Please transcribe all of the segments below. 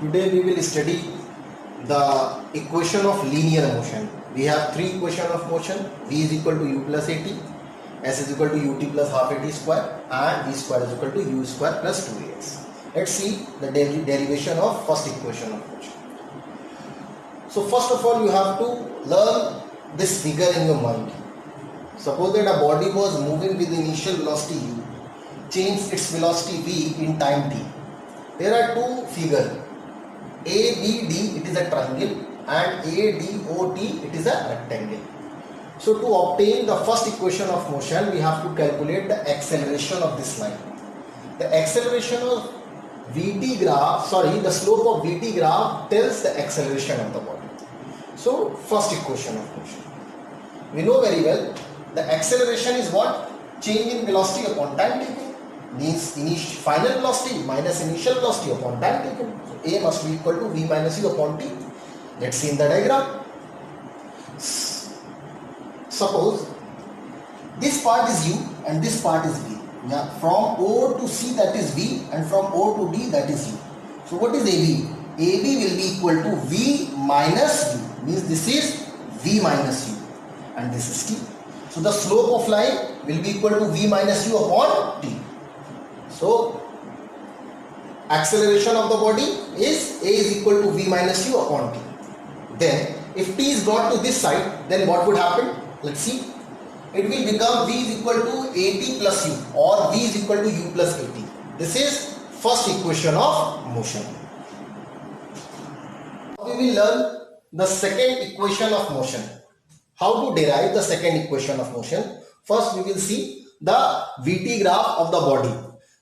Today we will study the equation of linear motion. We have three equations of motion. V is equal to u plus at, s is equal to ut plus half at square, and v square is equal to u square plus 2ax. Let's see the derivation of first equation of motion. So first of all, you have to learn this figure in your mind. Suppose that a body was moving with initial velocity u, changed its velocity v in time t. There are two figures. ABD, it is a triangle, and ADOT, it is a rectangle. So to obtain the first equation of motion, we have to calculate the acceleration of this line. The acceleration of the slope of VT graph tells the acceleration of the body. So first equation of motion. We know very well the acceleration is what? Change in velocity upon time taken. Means final velocity minus initial velocity upon time taken. So A must be equal to V minus U upon T. Let's see in the diagram. Suppose this part is U and this part is V. Now from O to C that is V, and from O to D that is U. So what is AB? AB will be equal to V minus U. Means this is V minus U and this is T. So the slope of line will be equal to V minus U upon T. So acceleration of the body is A is equal to V minus U upon T. Then if T is brought to this side, then what would happen? Let's see. It will become V is equal to AT plus U, or V is equal to U plus AT. This is first equation of motion. We will learn the second equation of motion. How to derive the second equation of motion? First we will see the VT graph of the body.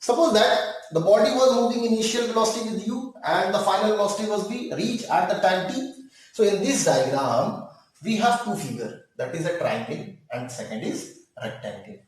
Suppose that the body was moving initial velocity with u and the final velocity was v reached at the time t. So in this diagram we have two figures, that is a triangle and second is rectangle.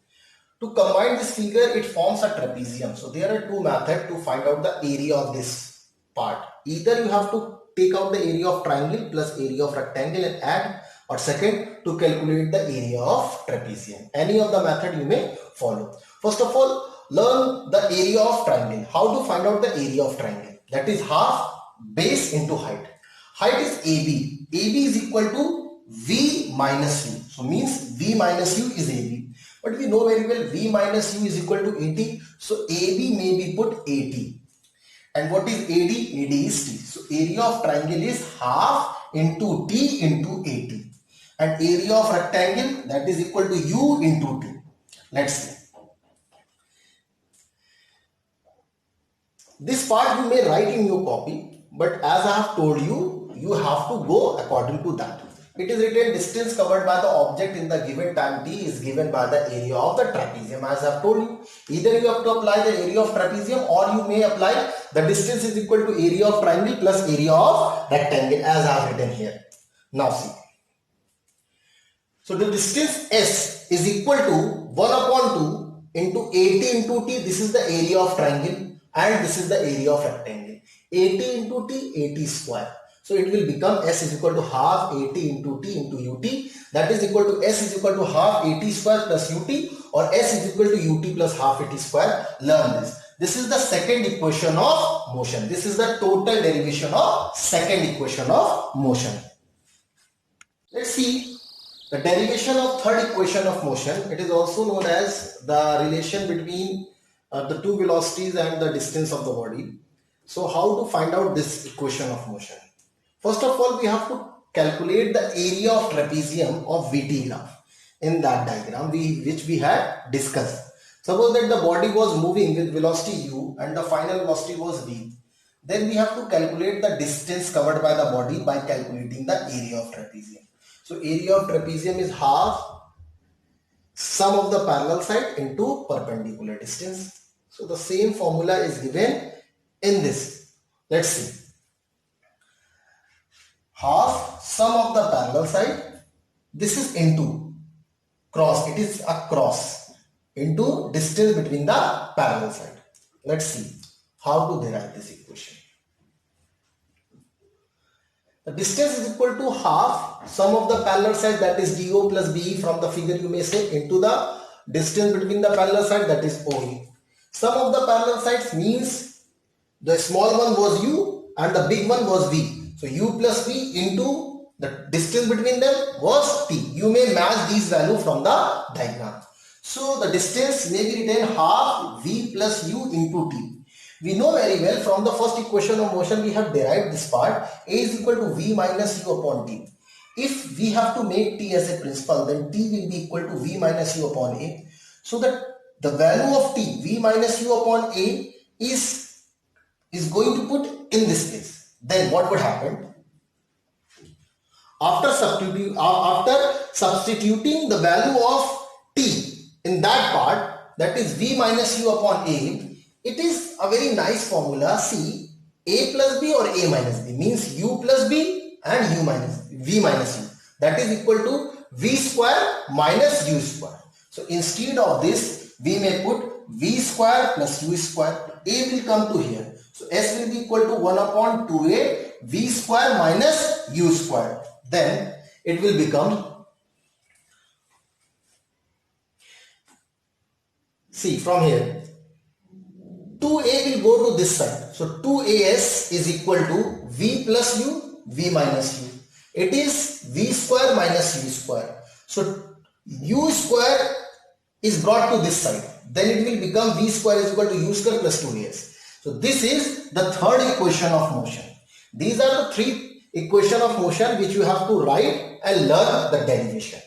To combine this figure, it forms a trapezium. So there are two methods to find out the area of this part. Either you have to take out the area of triangle plus area of rectangle and add, or second to calculate the area of trapezium. Any of the method you may follow. First of all, learn the area of triangle. How to find out the area of triangle? That is half base into height. Height is AB. AB is equal to V minus U. So means V minus U is AB. But we know very well V minus U is equal to AT. So AB may be put AT. And what is AD? AD is T. So area of triangle is half into T into AT. And area of rectangle, that is equal to U into T. Let's see. This part you may write in your copy, but as I have told you, you have to go according to that. It is written distance covered by the object in the given time t is given by the area of the trapezium. As I have told you, either you have to apply the area of trapezium or you may apply the distance is equal to area of triangle plus area of rectangle as I have written here. Now see. So the distance S is equal to 1 upon 2 into AT into T. This is the area of triangle. And this is the area of rectangle. AT into T, AT square. So it will become S is equal to half AT into T into UT. That is equal to S is equal to half AT square plus UT, or S is equal to UT plus half AT square. Learn this. This is the second equation of motion. This is the total derivation of second equation of motion. Let's see the derivation of third equation of motion. It is also known as the relation between the two velocities and the distance of the body. So how to find out this equation of motion? First of all, we have to calculate the area of trapezium of VT graph in that diagram which we had discussed. Suppose that the body was moving with velocity u and the final velocity was v. Then we have to calculate the distance covered by the body by calculating the area of trapezium. So area of trapezium is half sum of the parallel side into perpendicular distance. So the same formula is given in this. Let's see. Half sum of the parallel side. This is into cross. It is a cross into distance between the parallel side. Let's see how to derive this equation. The distance is equal to half sum of the parallel side, that is DO plus BE from the figure you may say, into the distance between the parallel side, that is OE. Sum of the parallel sides means the small one was U and the big one was v. So u plus v into the distance between them was t. You may match these values from the diagram. So the distance may be written half v plus u into t. We know very well from the first equation of motion we have derived this part, a is equal to v minus u upon t. If we have to make t as a principal, then t will be equal to v minus u upon a. So that the value of t, v minus u upon a, is going to put in this case. Then what would happen? After substituting the value of t in that part, that is v minus u upon a, it is a very nice formula. See, a plus b or a minus b means u plus b and u minus v minus u. That is equal to v square minus u square. So instead of this, we may put v square plus u square. A will come to here. So s will be equal to 1 upon 2a v square minus u square. Then it will become, see from here, 2a will go to this side. So 2as is equal to v plus u, v minus u. It is v square minus u square. So u square is brought to this side. Then it will become v square is equal to u square plus 2as. So this is the third equation of motion. These are the three equations of motion which you have to write and learn the derivation.